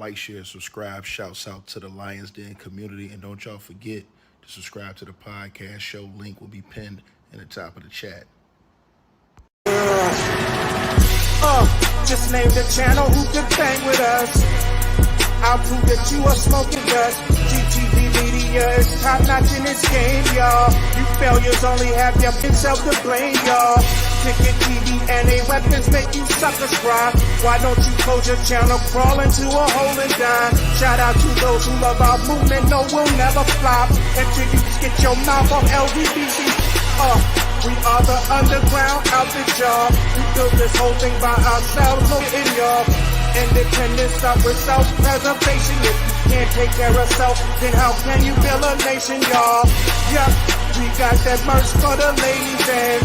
Like, share, subscribe. Shouts out to the Lions Den community. And don't y'all forget to subscribe to the podcast show. Link will be pinned in the top of the chat. Just name the channel who could bang with us. I'll prove that you are smoking dust. GTV Media is top notch in this game, y'all. You failures only have yourself to blame, y'all. Ticket TV and a weapons make you suckers cry. Why don't you close your channel, crawl into a hole and die? Shout out to those who love our movement, no, we'll never flop. Until you get your mouth on LGBT. We are the underground outfit, y'all. We built this whole thing by ourselves, no in y'all. Independence start with self-preservation. If you can't take care of self, then how can you build a nation, y'all? Yup, we got that merch for the ladies and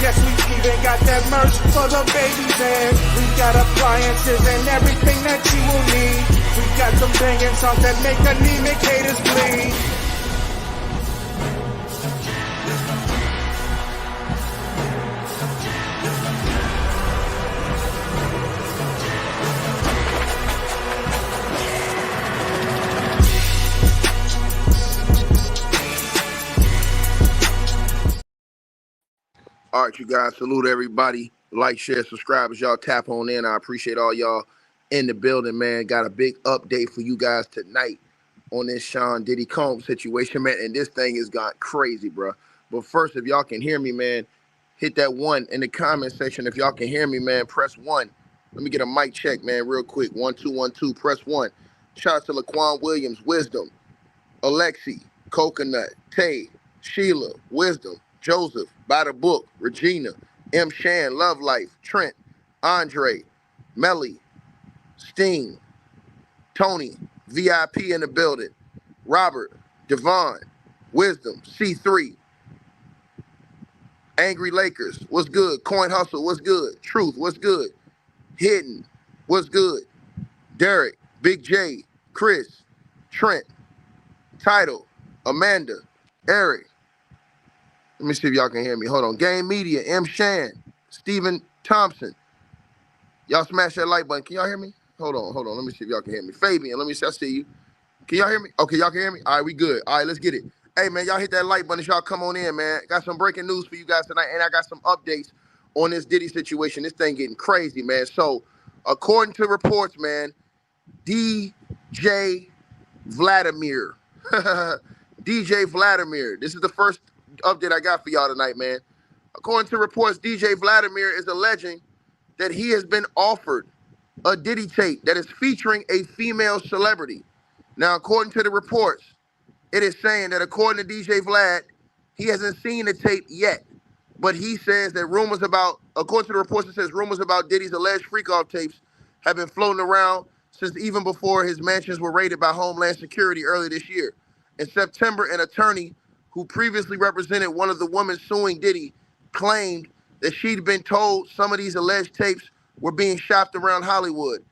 yes, we even got that merch for the babies and we got appliances and everything that you will need. We got some banging songs that make anemic haters bleed. All right, you guys, salute everybody. Like, share, subscribe as y'all tap on in. I appreciate all y'all in the building, man. Got a big update for you guys tonight on this Sean Diddy Combs situation, man. And this thing has gone crazy, bro. But first, if y'all can hear me, man, hit that one in the comment section. If y'all can hear me, man, press one. Let me get a mic check, man, real quick. 1 2 1 2. Press one. Shout out to Laquan Williams, Wisdom, Alexi, Coconut, Tay, Sheila, Wisdom, Joseph, By the Book, Regina, M. Shan, Love Life, Trent, Andre, Melly, Steen, Tony, VIP in the building, Robert, Devon, Wisdom, C3, Angry Lakers, what's good? Coin Hustle, what's good? Truth, what's good? Hidden, what's good? Derek, Big J, Chris, Trent, Title, Amanda, Eric. Let me see if y'all can hear me. Hold on. Game Media, M. Shan, Stephen Thompson. Y'all smash that like button. Can y'all hear me? Hold on. Let me see if y'all can hear me. Fabian, let me see. I see you. Can y'all hear me? Okay, y'all can hear me? All right, we good. All right, let's get it. Hey, man, y'all hit that like button as y'all come on in, man. Got some breaking news for you guys tonight, and I got some updates on this Diddy situation. This thing getting crazy, man. So, according to reports, man, DJ Vladimir. DJ Vladimir. This is the first update I got for y'all tonight, man. According to reports, DJ Vladimir is alleging that he has been offered a Diddy tape that is featuring a female celebrity. Now, according to the reports, it is saying that according to DJ Vlad, he hasn't seen the tape yet, but he says that according to the reports, it says rumors about Diddy's alleged freak-off tapes have been floating around since even before his mansions were raided by Homeland Security earlier this year. In September, an attorney who previously represented one of the women suing Diddy claimed that she'd been told some of these alleged tapes were being shopped around Hollywood.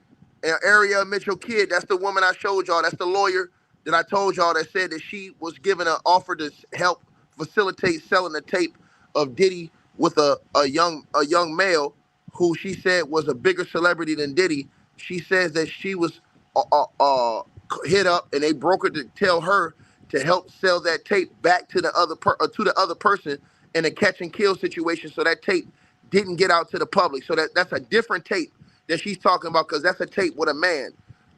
And Ariel Mitchell Kidd, that's the woman I showed y'all. That's the lawyer that I told y'all that said that she was given an offer to help facilitate selling the tape of Diddy with a young male who she said was a bigger celebrity than Diddy. She says that she was hit up and they brokered to tell her to help sell that tape back to the other person in a catch and kill situation, so that tape didn't get out to the public. So that's a different tape that she's talking about, because that's a tape with a man.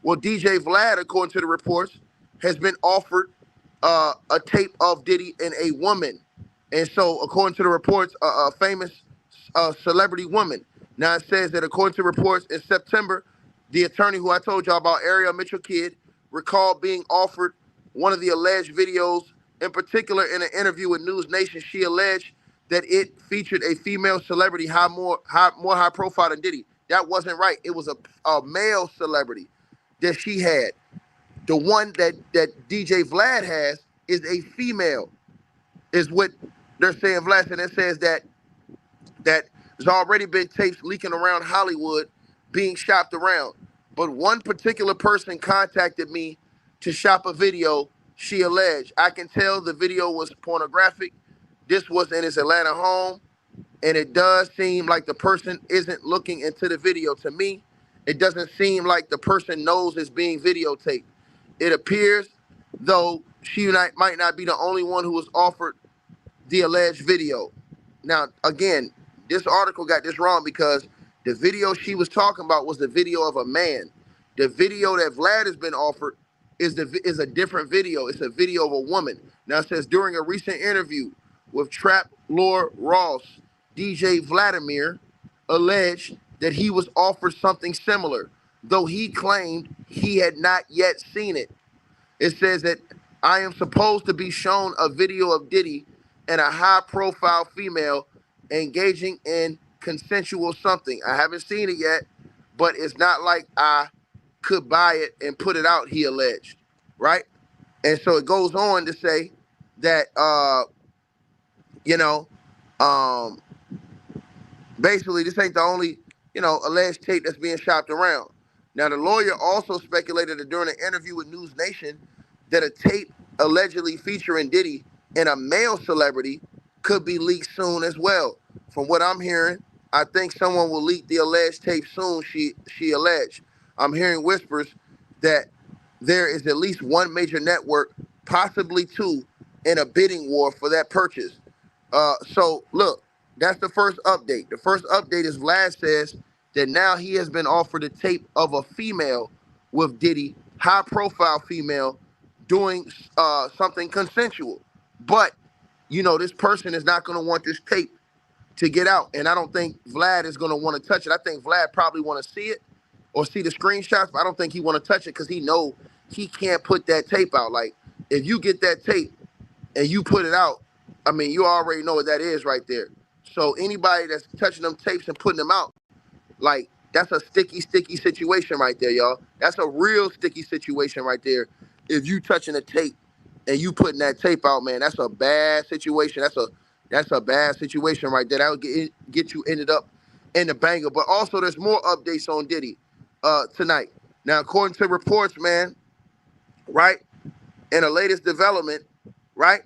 Well, DJ Vlad, according to the reports, has been offered a tape of Diddy and a woman, and so according to the reports, a famous celebrity woman. Now it says that according to reports in September, the attorney who I told y'all about, Ariel Mitchell Kidd, recalled being offered one of the alleged videos. In particular, in an interview with News Nation, she alleged that it featured a female celebrity more high profile than Diddy. That wasn't right. It was a male celebrity that she had. The one that DJ Vlad has is a female, is what they're saying. Vlad, and it says that there's already been tapes leaking around Hollywood being shopped around. But one particular person contacted me to shop a video, she alleged. I can tell the video was pornographic. This was in his Atlanta home, and it does seem like the person isn't looking into the video to me. It doesn't seem like the person knows it's being videotaped. It appears, though, she might not be the only one who was offered the alleged video. Now, again, this article got this wrong because the video she was talking about was the video of a man. The video that Vlad has been offered is a different video. It's a video of a woman. Now it says during a recent interview with Trap Lord Ross, DJ Vladimir alleged that he was offered something similar, though he claimed he had not yet seen it. It says that I am supposed to be shown a video of Diddy and a high-profile female engaging in consensual something. I haven't seen it yet, but it's not like I could buy it and put it out, he alleged, right? And so it goes on to say that, basically this ain't the only, alleged tape that's being shopped around. Now, the lawyer also speculated that during an interview with News Nation that a tape allegedly featuring Diddy and a male celebrity could be leaked soon as well. From what I'm hearing, I think someone will leak the alleged tape soon, she alleged. I'm hearing whispers that there is at least one major network, possibly two, in a bidding war for that purchase. So, look, that's the first update. The first update is Vlad says that now he has been offered a tape of a female with Diddy, high-profile female, doing something consensual. But, this person is not going to want this tape to get out. And I don't think Vlad is going to want to touch it. I think Vlad probably want to see it or see the screenshots, but I don't think he want to touch it because he know he can't put that tape out. Like, if you get that tape and you put it out, I mean, you already know what that is right there. So anybody that's touching them tapes and putting them out, like, that's a sticky situation right there, y'all. That's a real sticky situation right there. If you touching a tape and you putting that tape out, man, that's a bad situation. That's a bad situation right there. That would get you ended up in the banger. But also, there's more updates on Diddy tonight. Now, according to reports, man, right, in the latest development, right,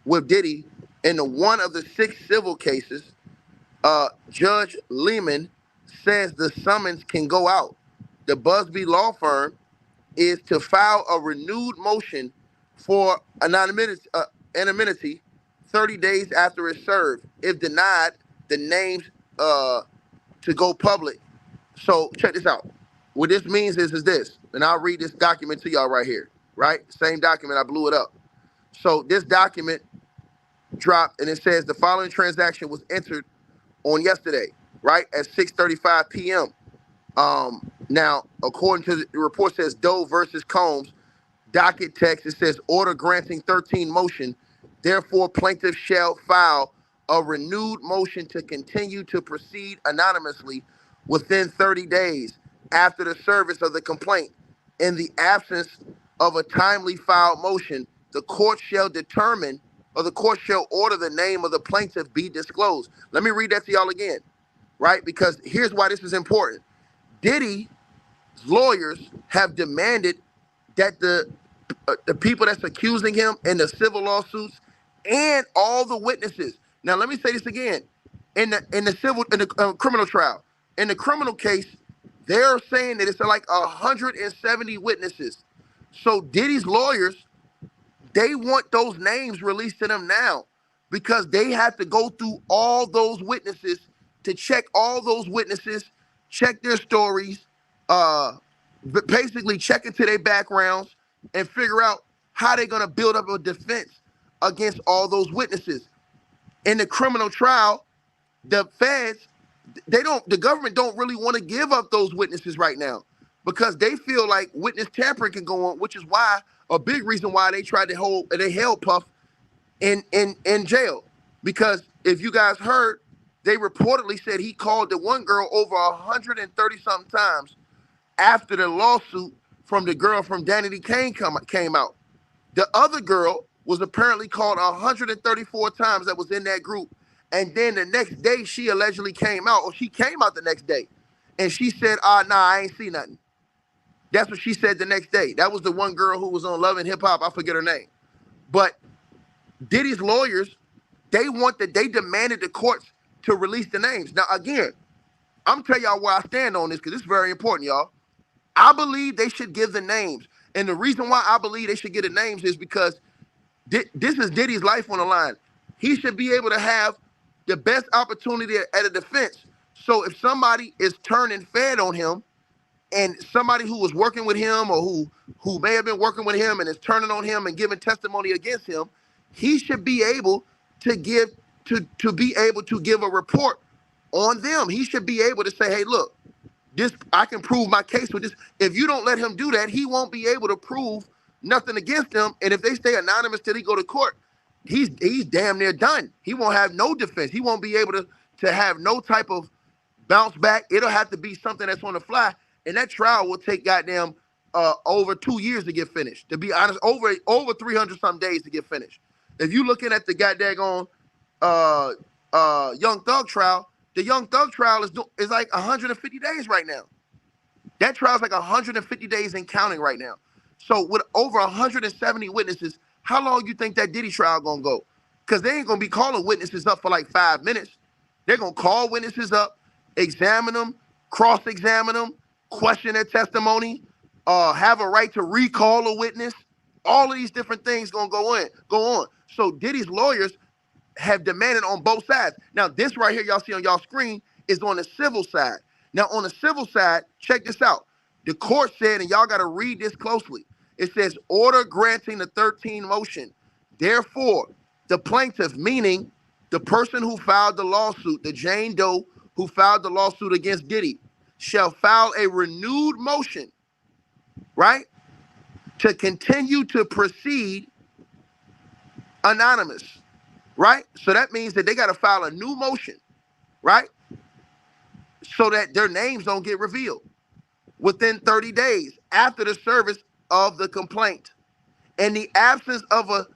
with Diddy, in one of the 6 civil cases, Judge Lehman says the summons can go out. The Busby law firm is to file a renewed motion for anonymity 30 days after it's served. If denied, the names to go public. So check this out. What this means is this, and I'll read this document to y'all right here, right? Same document, I blew it up. So this document dropped, and it says the following transaction was entered on yesterday, right, at 6:35 p.m. Now, according to the report, says Doe versus Combs, docket text, it says order granting 13 motion. Therefore, plaintiff shall file a renewed motion to continue to proceed anonymously within 30 days after the service of the complaint. In the absence of a timely filed motion, the court shall determine, or the court shall order the name of the plaintiff be disclosed. Let me read that to y'all again, right? Because here's why this is important. Diddy's lawyers have demanded that the people that's accusing him in the civil lawsuits and all the witnesses. Now, let me say this again. In the criminal trial, in the criminal case, they're saying that it's like 170 witnesses. So Diddy's lawyers, they want those names released to them now because they have to go through all those witnesses to check all those witnesses, check their stories, basically check into their backgrounds and figure out how they're going to build up a defense against all those witnesses. In the criminal trial, the feds, the government don't really want to give up those witnesses right now because they feel like witness tampering can go on, which is why a big reason why they held Puff in jail. Because if you guys heard, they reportedly said he called the one girl over 130 something times after the lawsuit from the girl from Danity Kane came out. The other girl was apparently called 134 times that was in that group. And then the next day she allegedly came out, or she came out the next day. And she said, nah, I ain't see nothing. That's what she said the next day. That was the one girl who was on Love and Hip Hop. I forget her name. But Diddy's lawyers, they demanded the courts to release the names. Now, again, I'm telling y'all where I stand on this because it's very important, y'all. I believe they should give the names. And the reason why I believe they should get the names is because this is Diddy's life on the line. He should be able to have the best opportunity at a defense. So if somebody is turning fed on him, and somebody who was working with him or who may have been working with him and is turning on him and giving testimony against him, he should be able to be able to give a report on them. He should be able to say, hey, look, this I can prove my case with this. If you don't let him do that, he won't be able to prove nothing against them. And if they stay anonymous till he go to court, he's damn near done. He won't have no defense. He won't be able to have no type of bounce back. It'll have to be something that's on the fly. And that trial will take goddamn over 2 years to get finished. To be honest, over 300 some days to get finished. If you looking at the goddamn Young Thug trial, the Young Thug trial is like 150 days right now. That trial is like 150 days and counting right now. So with over 170 witnesses, how long you think that Diddy trial gonna go? Because they ain't gonna be calling witnesses up for like 5 minutes. They're gonna call witnesses up, examine them, cross-examine them, question their testimony, have a right to recall a witness. All of these different things gonna go on. So Diddy's lawyers have demanded on both sides. Now, this right here y'all see on y'all screen is on the civil side. Now, on the civil side, check this out. The court said, and y'all got to read this closely, it says, order granting the 13 motion. Therefore, the plaintiff, meaning the person who filed the lawsuit, the Jane Doe who filed the lawsuit against Diddy, shall file a renewed motion, right, to continue to proceed anonymous, right? So that means that they got to file a new motion, right, so that their names don't get revealed within 30 days after the service of the complaint. In the absence of a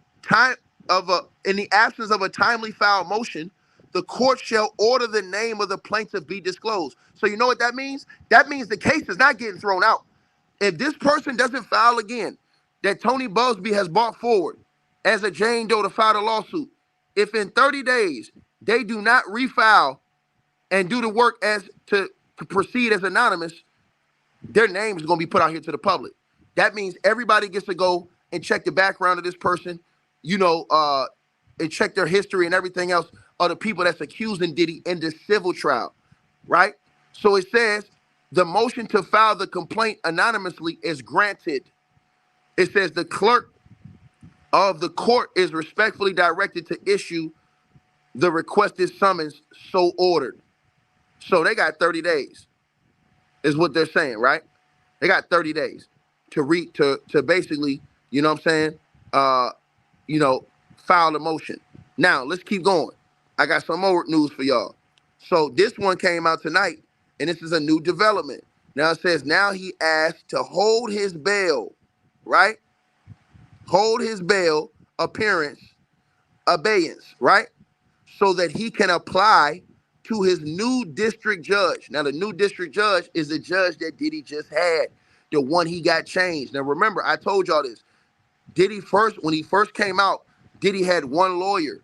timely filed motion, the court shall order the name of the plaintiff be disclosed. So you know what that means? That means the case is not getting thrown out. If this person doesn't file again, that Tony Busby has brought forward as a Jane Doe to file a lawsuit, if in 30 days they do not refile and do the work as to proceed as anonymous, their name is going to be put out here to the public. That means everybody gets to go and check the background of this person, and check their history and everything else of the people that's accusing Diddy in the civil trial, right? So it says the motion to file the complaint anonymously is granted. It says the clerk of the court is respectfully directed to issue the requested summons so ordered. So they got 30 days, is what they're saying, right? They got 30 days to basically, you know what I'm saying, file the motion. Now, let's keep going. I got some more news for y'all. So this one came out tonight, and this is a new development. Now it says, now he asked to hold his bail, right? Hold his bail abeyance, right? So that he can apply to his new district judge. Now, the new district judge is the judge that Diddy just had, the one he got changed. Now, remember, I told y'all this. When he first came out, Diddy had one lawyer.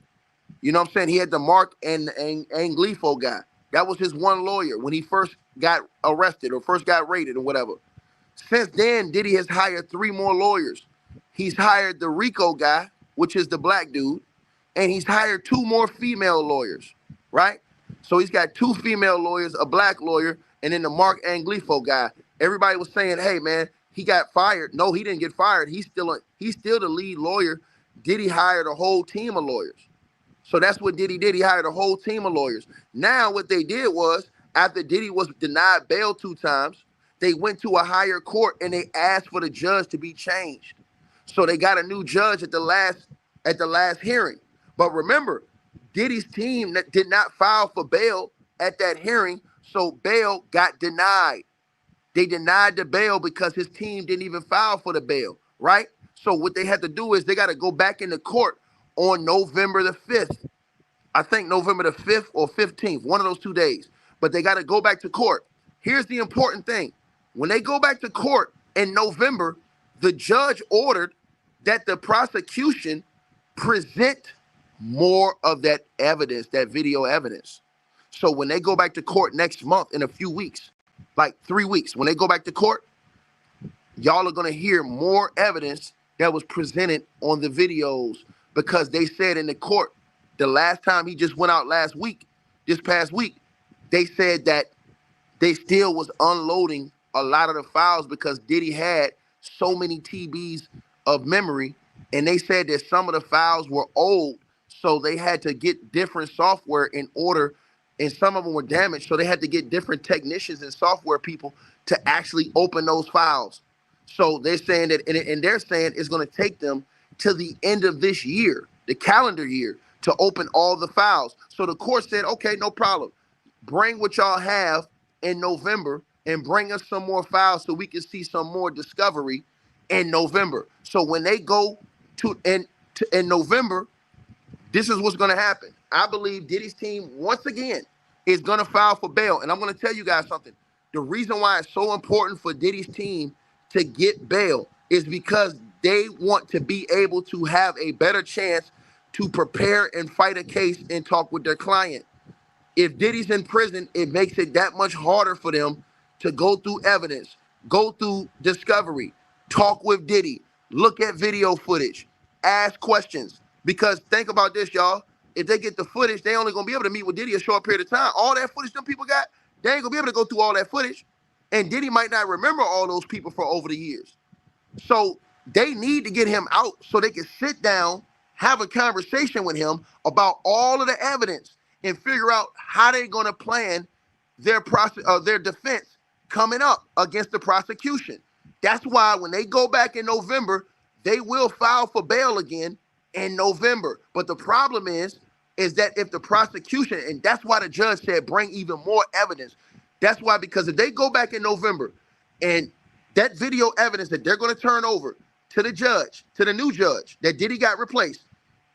You know what I'm saying? He had the Mark and Anglifo guy. That was his one lawyer when he first got arrested or first got raided or whatever. Since then, Diddy has hired 3 more lawyers. He's hired the Rico guy, which is the black dude, and he's hired 2 more female lawyers, right? So he's got 2 female lawyers, a black lawyer, and then the Mark Anglifo guy. Everybody was saying, hey, man, he got fired. No, he didn't get fired. He's still the lead lawyer. Diddy hired a whole team of lawyers. So that's what Diddy did. He hired a whole team of lawyers. Now what they did was, after Diddy was denied bail 2 times, they went to a higher court and they asked for the judge to be changed. So they got a new judge at the last hearing. But remember, Diddy's team did not file for bail at that hearing, so bail got denied. They denied the bail because his team didn't even file for the bail, right? So what they had to do is they got to go back into court on November the 5th. I think November the 5th or 15th, one of those 2 days. But they got to go back to court. Here's the important thing. When they go back to court in November, the judge ordered that the prosecution present more of that evidence, that video evidence. So when they go back to court next month in a few weeks, like 3 weeks, when they go back to court, y'all are going to hear more evidence that was presented on the videos, because they said in the court, the last time he just went out this past week, they said that they still was unloading a lot of the files because Diddy had so many TBs of memory, and they said that some of the files were old, so they had to get different software in order, and some of them were damaged, so they had to get different technicians and software people to actually open those files. So they're saying that, and they're saying it's going to take them to the end of this year, the calendar year, to open all the files. So the court said, okay, no problem. Bring what y'all have in November and bring us some more files so we can see some more discovery in November. So when they go in November, this is what's going to happen. I believe Diddy's team, once again, is going to file for bail. And I'm going to tell you guys something. The reason why it's so important for Diddy's team to get bail is because they want to be able to have a better chance to prepare and fight a case and talk with their client. If Diddy's in prison, it makes it that much harder for them to go through evidence, go through discovery, talk with Diddy, look at video footage, ask questions. Because think about this, y'all. If they get the footage, they only gonna be able to meet with Diddy a short period of time. All that footage them people got, they ain't gonna be able to go through all that footage. And Diddy might not remember all those people for over the years. So they need to get him out so they can sit down, have a conversation with him about all of the evidence and figure out how they're going to plan their defense coming up against the prosecution. That's why when they go back in November, they will file for bail again in November. But the problem is that if the prosecution, and that's why the judge said bring even more evidence. That's why, because if they go back in November and that video evidence that they're going to turn over to the judge, to the new judge that Diddy got replaced,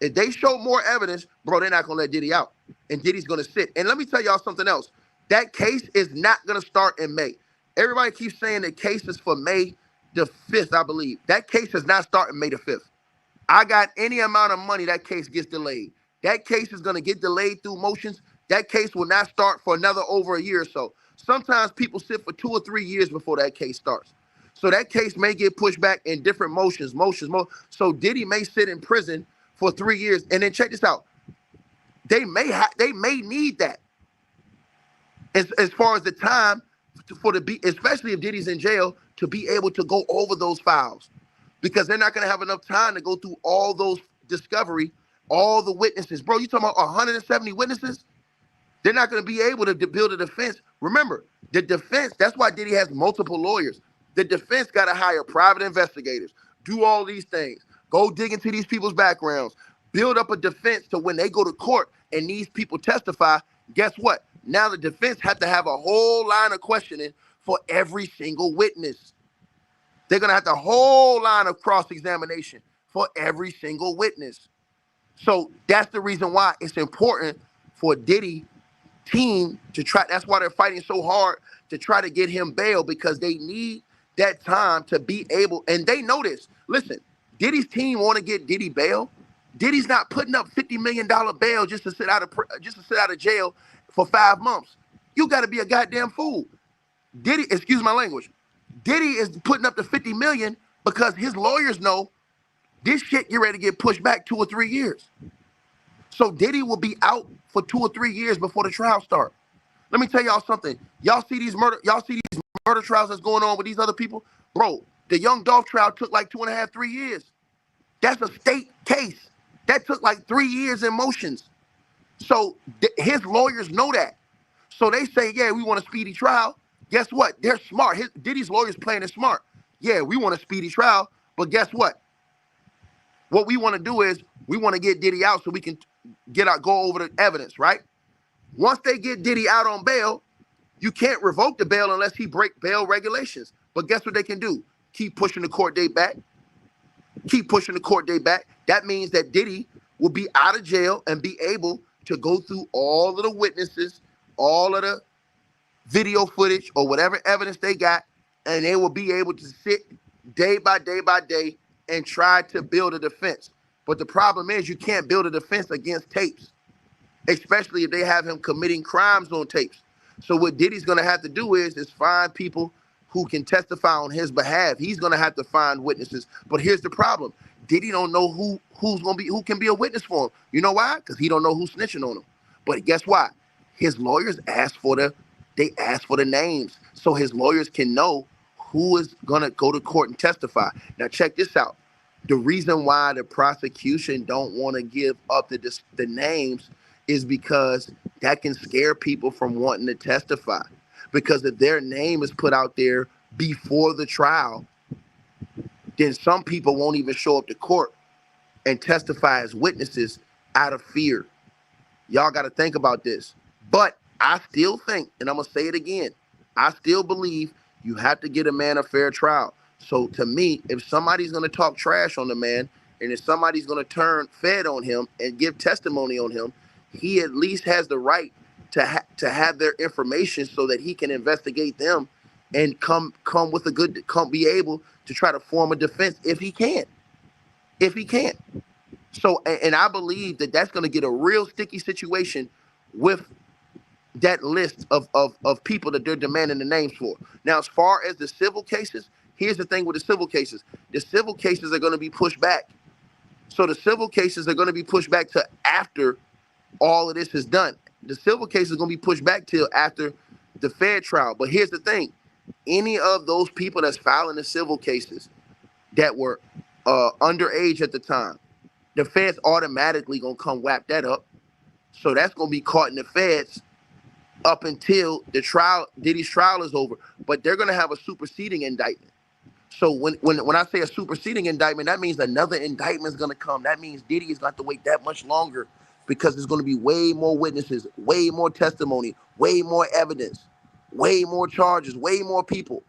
if they show more evidence, bro, they're not going to let Diddy out. And Diddy's going to sit. And let me tell y'all something else. That case is not going to start in May. Everybody keeps saying the case is for May the 5th, I believe. That case is not starting May the 5th. I got any amount of money, that case gets delayed. That case is going to get delayed through motions. That case will not start for another over a year or so. Sometimes people sit for 2 or 3 years before that case starts. So that case may get pushed back in different motions. So Diddy may sit in prison for 3 years. And then check this out. They may need that as far as the time especially if Diddy's in jail, to be able to go over those files, because they're not going to have enough time to go through all those discovery, all the witnesses. Bro, you talking about 170 witnesses? They're not going to be able to build a defense. Remember, the defense, that's why Diddy has multiple lawyers. The defense got to hire private investigators, do all these things, go dig into these people's backgrounds, build up a defense to when they go to court and these people testify, guess what? Now the defense have to have a whole line of questioning for every single witness. They're going to have the whole line of cross-examination for every single witness. So that's the reason why it's important for Diddy team to try. That's why they're fighting so hard to try to get him bail, because they need that time to be able, and they know this. Listen, Diddy's team want to get Diddy bail. Diddy's not putting up $50 million bail just to sit out of jail for 5 months. You got to be a goddamn fool. Diddy, excuse my language. Diddy is putting up the $50 million because his lawyers know this shit get ready to get pushed back 2 or 3 years. So Diddy will be out for 2 or 3 years before the trial start. Let me tell y'all something. Y'all see these murder trials that's going on with these other people? Bro, the Young Dolph trial took like 2.5, 3 years. That's a state case. That took like 3 years in motions. So his lawyers know that. So they say, yeah, we want a speedy trial. Guess what? They're smart. Diddy's lawyers playing it smart. Yeah, we want a speedy trial, but guess what? What we want to do is we want to get Diddy out so we can go over the evidence, right? Once they get Diddy out on bail, you can't revoke the bail unless he break bail regulations. But guess what they can do? Keep pushing the court date back. Keep pushing the court date back. That means that Diddy will be out of jail and be able to go through all of the witnesses, all of the video footage or whatever evidence they got, and they will be able to sit day by day by day and try to build a defense. But the problem is you can't build a defense against tapes. especially if they have him committing crimes on tapes. So what Diddy's gonna have to do is find people who can testify on his behalf. He's gonna have to find witnesses. But here's the problem: Diddy don't know who can be a witness for him. You know why? Because he don't know who's snitching on him. But guess what? His lawyers asked for the names so his lawyers can know who is gonna go to court and testify. Now check this out. The reason why the prosecution don't want to give up the names is because that can scare people from wanting to testify. Because if their name is put out there before the trial, then some people won't even show up to court and testify as witnesses out of fear. Y'all got to think about this. But I still think, and I'm going to say it again, I still believe you have to get a man a fair trial. So to me, if somebody's going to talk trash on the man, and if somebody's going to turn fed on him and give testimony on him, he at least has the right to have their information so that he can investigate them and come with a good, be able to try to form a defense if he can. If he can. So, and I believe that that's going to get a real sticky situation with that list of people that they're demanding the names for. Now, as far as the civil cases, here's the thing with the civil cases. The civil cases are going to be pushed back. So the civil cases are going to be pushed back to after all of this is done. The civil case is going to be pushed back till after the fair trial. But here's the thing. Any of those people that's filing the civil cases that were underage at the time, the feds automatically going to come wrap that up. So that's going to be caught in the feds up until the trial, Diddy's trial is over. But they're going to have a superseding indictment. So when I say a superseding indictment, that means another indictment is going to come. That means Diddy is going to have to wait that much longer because there's going to be way more witnesses, way more testimony, way more evidence, way more charges, way more people.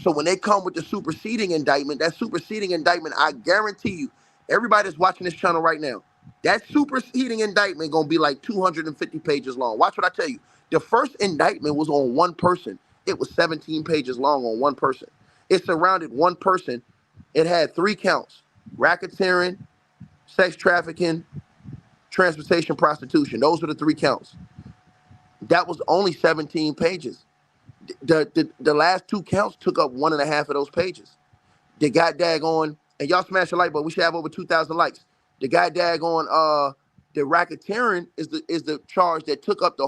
So when they come with the superseding indictment, that superseding indictment, I guarantee you, everybody that's watching this channel right now, that superseding indictment going to be like 250 pages long. Watch what I tell you. The first indictment was on one person. It was 17 pages long on one person. It surrounded one person. It had 3 counts: racketeering, sex trafficking, transportation, prostitution. Those were the 3 counts. That was only 17 pages. The last 2 counts took up 1.5 of those pages. The guy daggone, and y'all smash the like button. We should have over 2,000 likes. The guy daggone, the racketeering is the charge that took up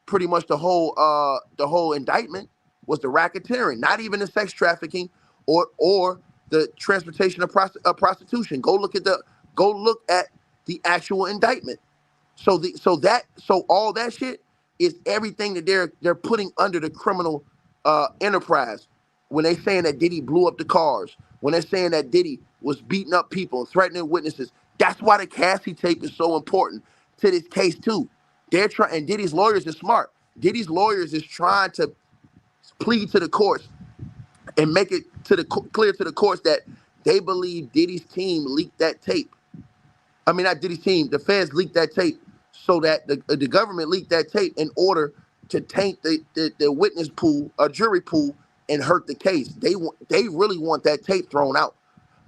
pretty much the whole indictment was the racketeering, not even the sex trafficking or the transportation of prostitution. Go look at the actual indictment. So all that shit is everything that they're putting under the criminal enterprise. When they saying that Diddy blew up the cars, when they're saying that Diddy was beating up people and threatening witnesses, that's why the Cassie tape is so important to this case too. They're trying, and Diddy's lawyers are smart. Diddy's lawyers is trying to plead to the courts and make it clear to the courts that they believe Diddy's team leaked that tape. I mean, not Diddy's team, the feds leaked that tape so that the government leaked that tape in order to taint the witness pool, a jury pool, and hurt the case. They really want that tape thrown out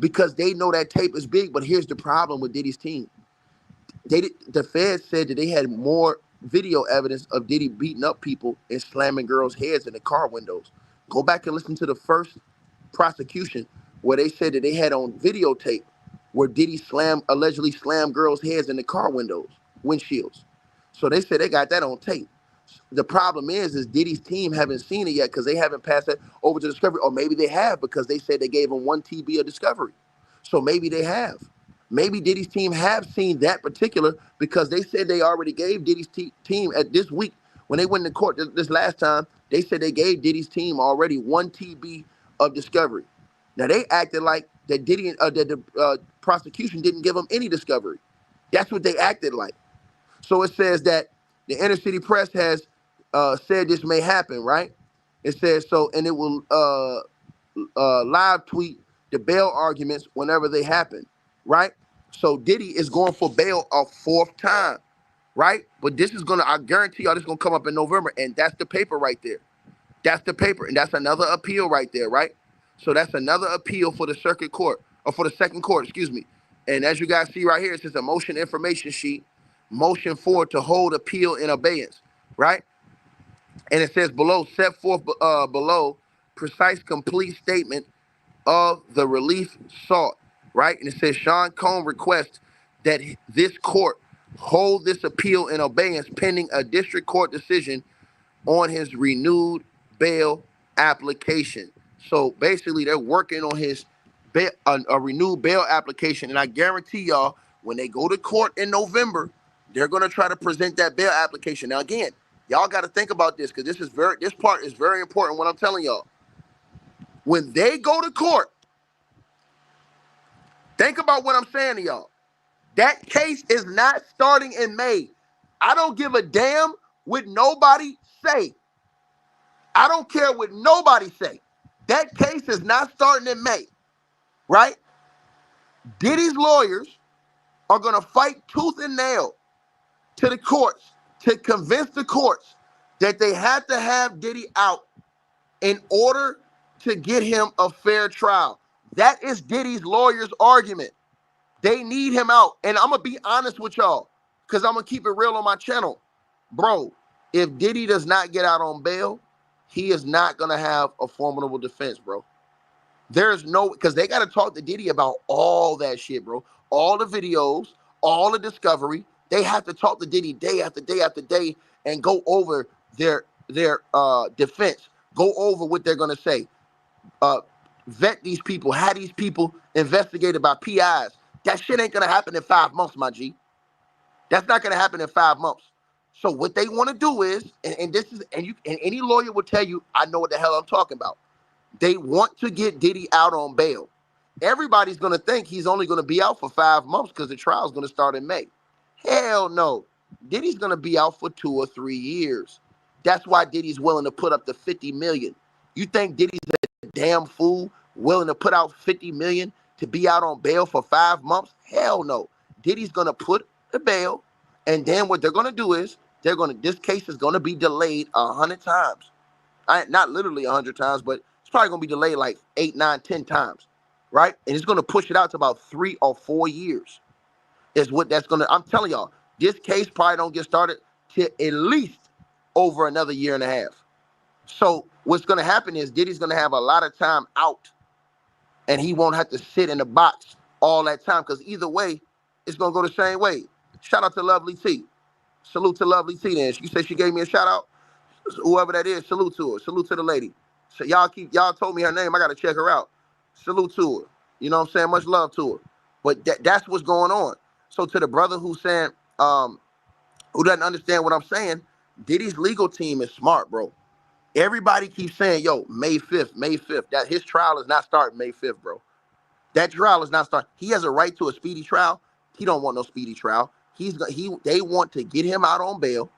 because they know that tape is big. But here's the problem with Diddy's team. The feds said that they had more video evidence of Diddy beating up people and slamming girls' heads in the car windows. Go back and listen to the first prosecution where they said that they had on videotape where Diddy allegedly slammed girls' heads in the car windshields. So they said they got that on tape. The problem is Diddy's team haven't seen it yet because they haven't passed it over to Discovery, or maybe they have because they said they gave him 1 TB of Discovery. So maybe they have. Maybe Diddy's team have seen that particular because they said they already gave Diddy's team at this week when they went to court this last time. They said they gave Diddy's team already 1 TB of Discovery. Now they acted like that the prosecution didn't give them any Discovery. That's what they acted like. So it says that the inner city press has said this may happen, right? It says so, and it will live tweet the bail arguments whenever they happen, right? So Diddy is going for bail a 4th time, right? But this is I guarantee y'all this is gonna come up in November, and that's the paper right there. That's the paper, and that's another appeal right there, right? So that's another appeal for the circuit court, or for the second court, excuse me. And as you guys see right here, it says a motion information sheet. motion forward to hold appeal in abeyance, right? And it says below, set forth below precise, complete statement of the relief sought, right? And it says Sean Combs requests that this court hold this appeal in abeyance pending a district court decision on his renewed bail application. So basically, they're working on his bail, a renewed bail application, and I guarantee y'all, when they go to court in November, they're gonna try to present that bail application. Now, again, y'all got to think about this because this part is very important. What I'm telling y'all, when they go to court, think about what I'm saying to y'all. That case is not starting in May. I don't give a damn what nobody say. I don't care what nobody say. That case is not starting in May, right? Diddy's lawyers are going to fight tooth and nail to the courts to convince the courts that they have to have Diddy out in order to get him a fair trial. That is Diddy's lawyers' argument. They need him out. And I'm going to be honest with y'all because I'm going to keep it real on my channel. Bro, if Diddy does not get out on bail, he is not going to have a formidable defense, bro. There's no, because they got to talk to Diddy about all that shit, bro. All the videos, all the discovery. They have to talk to Diddy day after day after day and go over their defense. Go over what they're going to say. Vet these people, have these people investigated by PIs. That shit ain't going to happen in 5 months, my G. That's not going to happen in 5 months. So what they want to do is, and any lawyer will tell you, I know what the hell I'm talking about. They want to get Diddy out on bail. Everybody's going to think he's only going to be out for 5 months because the trial's going to start in May. Hell no. Diddy's going to be out for 2 or 3 years. That's why Diddy's willing to put up to $50 million. You think Diddy's a damn fool willing to put out $50 million to be out on bail for 5 months? Hell no. Diddy's going to put the bail, and then what they're going to do is this case is going to be delayed 100 times. Not literally 100 times, but it's probably going to be delayed like 8, 9, 10 times, right? And it's going to push it out to about 3 or 4 years is what that's going to, I'm telling y'all, this case probably don't get started till at least over another year and a half. So what's going to happen is Diddy's going to have a lot of time out, and he won't have to sit in the box all that time because either way, it's going to go the same way. Shout out to Lovely T. Salute to Lovely T then. You said she gave me a shout out? Whoever that is, salute to her. Salute to the lady. So y'all told me her name. I got to check her out. Salute to her. You know what I'm saying? Much love to her. But that's what's going on. So to the brother who's saying, who doesn't understand what I'm saying, Diddy's legal team is smart, bro. Everybody keeps saying, yo, May 5th, May 5th. That his trial is not starting May 5th, bro. That trial is not starting. He has a right to a speedy trial. He don't want no speedy trial. They want to get him out on bail,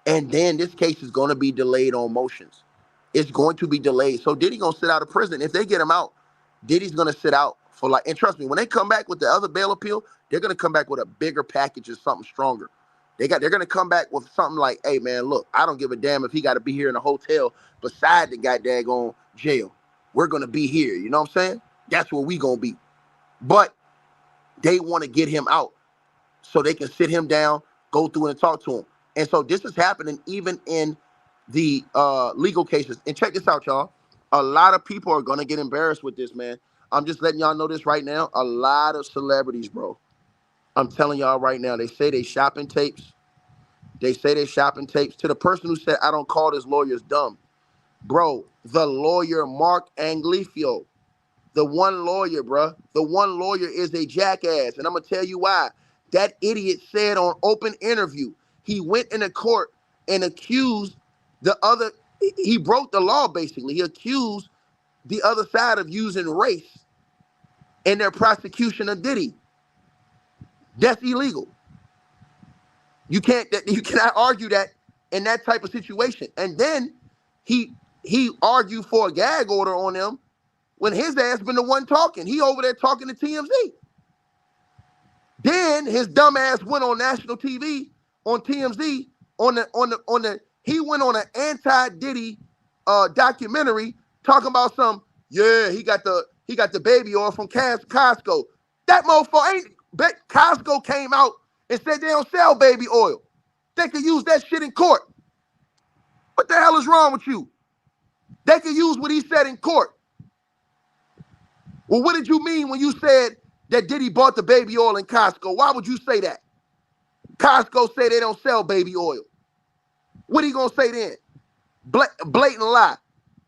and then this case is going to be delayed on motions. It's going to be delayed. So Diddy going to sit out of prison. If they get him out, Diddy's going to sit out for and trust me, when they come back with the other bail appeal, they're going to come back with a bigger package or something stronger. They're going to come back with something like, hey, man, look, I don't give a damn if he got to be here in a hotel beside the goddamn jail. We're going to be here. You know what I'm saying? That's where we going to be. But they want to get him out so they can sit him down, go through and talk to him. And so this is happening even in the legal cases. And check this out, y'all. A lot of people are going to get embarrassed with this, man. I'm just letting y'all know this right now. A lot of celebrities, bro. I'm telling y'all right now, they say they shopping tapes. They say they shopping tapes. To the person who said, I don't call this lawyers dumb. Bro, the lawyer Mark Anglifio, the one lawyer, bro, the one lawyer is a jackass. And I'm going to tell you why. That idiot said on open interview, he went into court and accused he broke the law, basically. He accused the other side of using race in their prosecution of Diddy. That's illegal. You cannot argue that in that type of situation. And then he argued for a gag order on them when his ass been the one talking. He over there talking to TMZ. Then his dumb ass went on national TV on TMZ he went on an anti-Diddy documentary talking about he got the baby oil from Costco. That motherfucker Costco came out and said they don't sell baby oil. They could use that shit in court. What the hell is wrong with you? They could use what he said in court. Well, what did you mean when you said that Diddy bought the baby oil in Costco? Why would you say that? Costco say they don't sell baby oil. What are you going to say then? Blatant lie.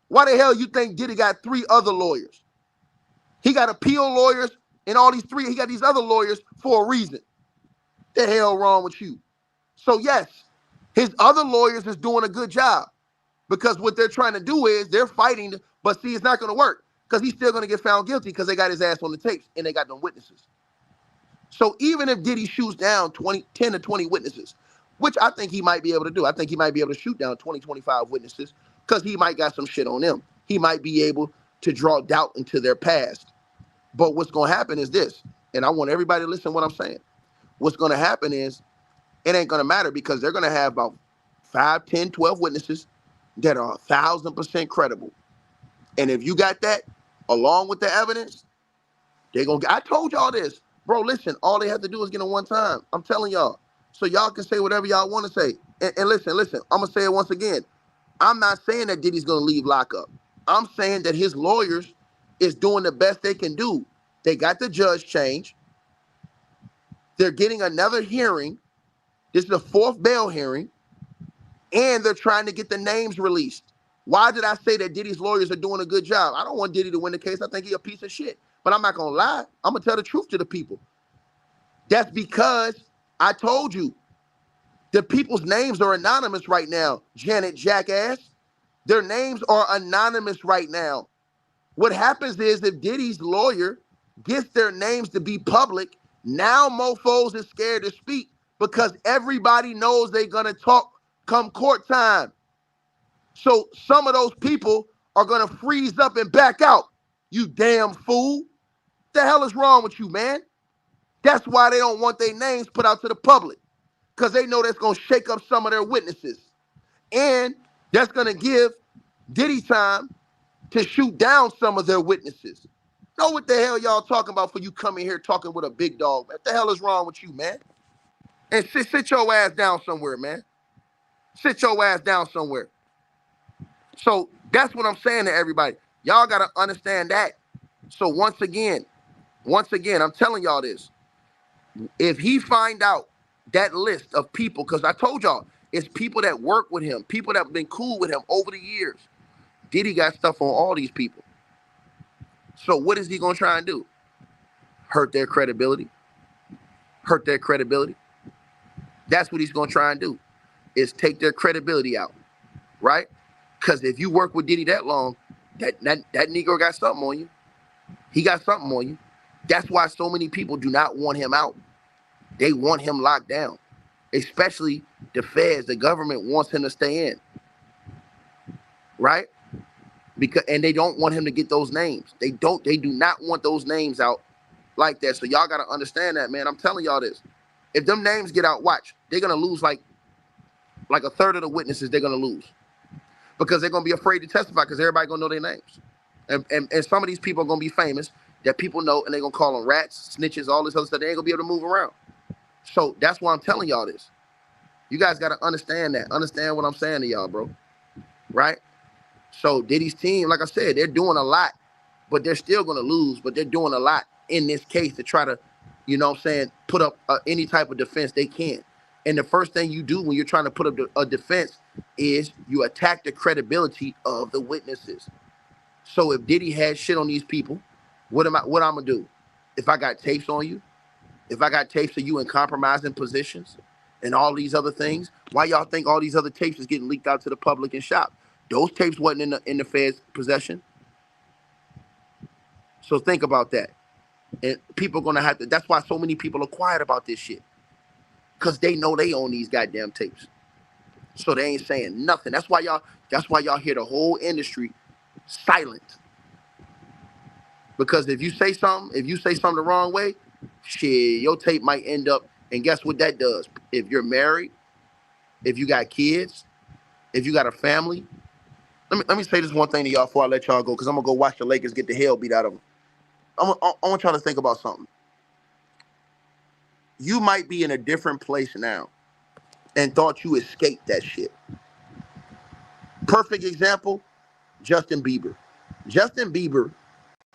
Why the hell you think Diddy got 3 other lawyers? He got appeal lawyers and all these 3. He got these other lawyers for a reason. The hell wrong with you? So yes, his other lawyers is doing a good job because what they're trying to do is they're fighting, but see, it's not going to work because he's still going to get found guilty because they got his ass on the tapes and they got them witnesses. So even if Diddy shoots down 10 to 20 witnesses, which I think he might be able to do. I think he might be able to shoot down 20, 25 witnesses because he might got some shit on them. He might be able to draw doubt into their past. But what's going to happen is this, and I want everybody to listen to what I'm saying. What's going to happen is it ain't going to matter because they're going to have about 5, 10, 12 witnesses that are 1,000% credible. And if you got that along with the evidence, they're going to, I told y'all this. Bro, listen, all they have to do is get it one time. I'm telling y'all. So y'all can say whatever y'all want to say. And listen, I'm going to say it once again. I'm not saying that Diddy's going to leave lockup. I'm saying that his lawyers is doing the best they can do. They got the judge changed. They're getting another hearing. This is the 4th bail hearing. And they're trying to get the names released. Why did I say that Diddy's lawyers are doing a good job? I don't want Diddy to win the case. I think he's a piece of shit. But I'm not going to lie. I'm going to tell the truth to the people. That's because I told you the people's names are anonymous right now. Janet Jackass. Their names are anonymous right now. What happens is if Diddy's lawyer gets their names to be public, now mofos is scared to speak because everybody knows they're going to talk come court time. So some of those people are going to freeze up and back out. You damn fool. The hell is wrong with you, man? That's why they don't want their names put out to the public because they know that's going to shake up some of their witnesses. And that's going to give Diddy time to shoot down some of their witnesses. Know what the hell y'all talking about for you coming here talking with a big dog? What the hell is wrong with you, man? And sit your ass down somewhere, man. Sit your ass down somewhere. So that's what I'm saying to everybody. Y'all got to understand that. So once again, I'm telling y'all this. If he find out that list of people, because I told y'all, it's people that work with him, people that have been cool with him over the years. Diddy got stuff on all these people. So what is he going to try and do? Hurt their credibility. Hurt their credibility. That's what he's going to try and do, is take their credibility out, right? Because if you work with Diddy that long, that Negro got something on you. He got something on you. That's why so many people do not want him out. They want him locked down, especially the feds. The government wants him to stay in, right? And they don't want him to get those names. They do not want those names out like that. So y'all got to understand that, man. I'm telling y'all this. If them names get out, watch, they're going to lose like a third of the witnesses they're going to lose because they're going to be afraid to testify because everybody going to know their names. And some of these people are going to be famous that people know, and they're going to call them rats, snitches, all this other stuff. They ain't going to be able to move around. So that's why I'm telling y'all this. You guys got to understand that. Understand what I'm saying to y'all, bro. Right? So Diddy's team, like I said, they're doing a lot, but they're still going to lose, but they're doing a lot in this case to try to, you know what I'm saying, put up any type of defense they can. And the first thing you do when you're trying to put up a defense is you attack the credibility of the witnesses. So if Diddy had shit on these people, what I'm gonna do? If I got tapes on you, if I got tapes of you in compromising positions and all these other things, why y'all think all these other tapes is getting leaked out to the public and shop? Those tapes wasn't in the Fed's possession. So think about that. And people are gonna have to, that's why so many people are quiet about this shit. Cause they know they own these goddamn tapes. So they ain't saying nothing. That's why y'all hear the whole industry silent. Because if you say something the wrong way, shit, your tape might end up, and guess what that does? If you're married, if you got kids, if you got a family, let me say this one thing to y'all before I let y'all go, because I'm gonna go watch the Lakers get the hell beat out of them. I want y'all to think about something. you might be in a different place now and thought you escaped that shit. Perfect example, Justin Bieber. Justin Bieber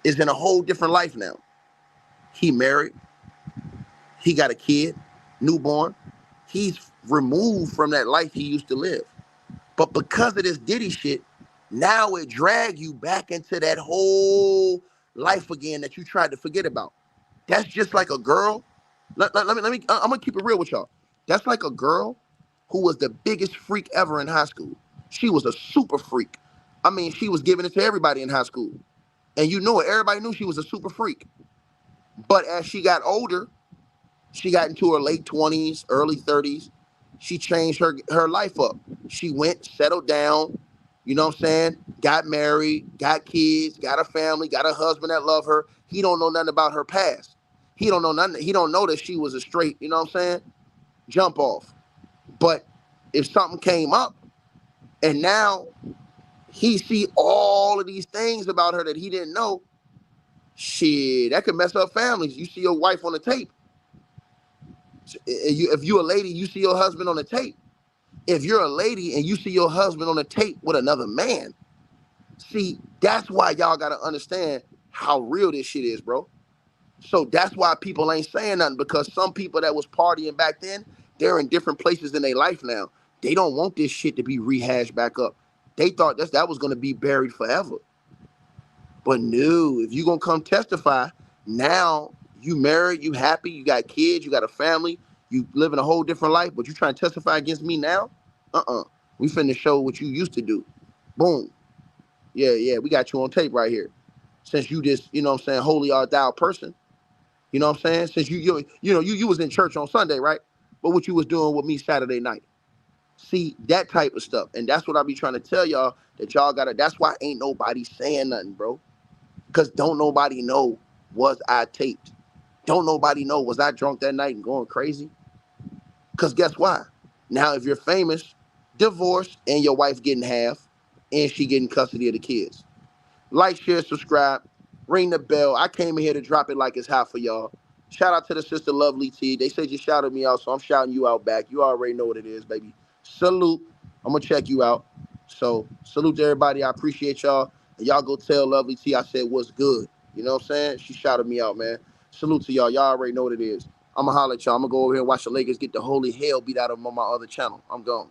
is in a whole different life now. He married, he got a kid, newborn. He's removed from that life he used to live. But because of this Diddy shit, now it dragged you back into that whole life again that you tried to forget about. That's just like a girl. I'm gonna keep it real with y'all. That's like a girl who was the biggest freak ever in high school. She was a super freak. I mean, she was giving it to everybody in high school. And you know it, everybody knew she was a super freak. But as she got older, she got into her late 20s, early 30s. She changed her life up. She went, settled down, you know what I'm saying? Got married, got kids, got a family, got a husband that loved her. He don't know nothing about her past. He don't know nothing. He don't know that she was a straight, you know what I'm saying? Jump off. But if something came up and now he see all of these things about her that he didn't know, shit, that could mess up families. You see your wife on the tape. If you're a lady, you see your husband on the tape. If you're a lady and you see your husband on the tape with another man, see, that's why y'all got to understand how real this shit is, bro. So that's why people ain't saying nothing, because some people that was partying back then, they're in different places in their life now. They don't want this shit to be rehashed back up. They thought that was going to be buried forever. But no, if you going to come testify, now you married, you happy, you got kids, you got a family, you living a whole different life, but you trying to testify against me now? We finna show what you used to do. Boom. Yeah, we got you on tape right here. Since you just, you know what I'm saying, holy art thou person. You know what I'm saying? Since you was in church on Sunday, right? But what you was doing with me Saturday night. See, that type of stuff. And that's what I be trying to tell y'all, that y'all gotta, that's why ain't nobody saying nothing, bro. Because don't nobody know, was I taped? Don't nobody know, was I drunk that night and going crazy? Because guess why? Now, if you're famous, divorced, and your wife getting half, and she getting custody of the kids. Like, share, subscribe, ring the bell. I came in here to drop it like it's hot for y'all. Shout out to the sister Lovely T. They said you shouted me out, so I'm shouting you out back. You already know what it is, baby. Salute. I'm going to check you out. So, salute to everybody. I appreciate y'all. And y'all go tell Lovely T I said what's good. You know what I'm saying? She shouted me out, man. Salute to y'all. Y'all already know what it is. I'm going to holler at y'all. I'm going to go over here and watch the Lakers get the holy hell beat out of them on my other channel. I'm gone.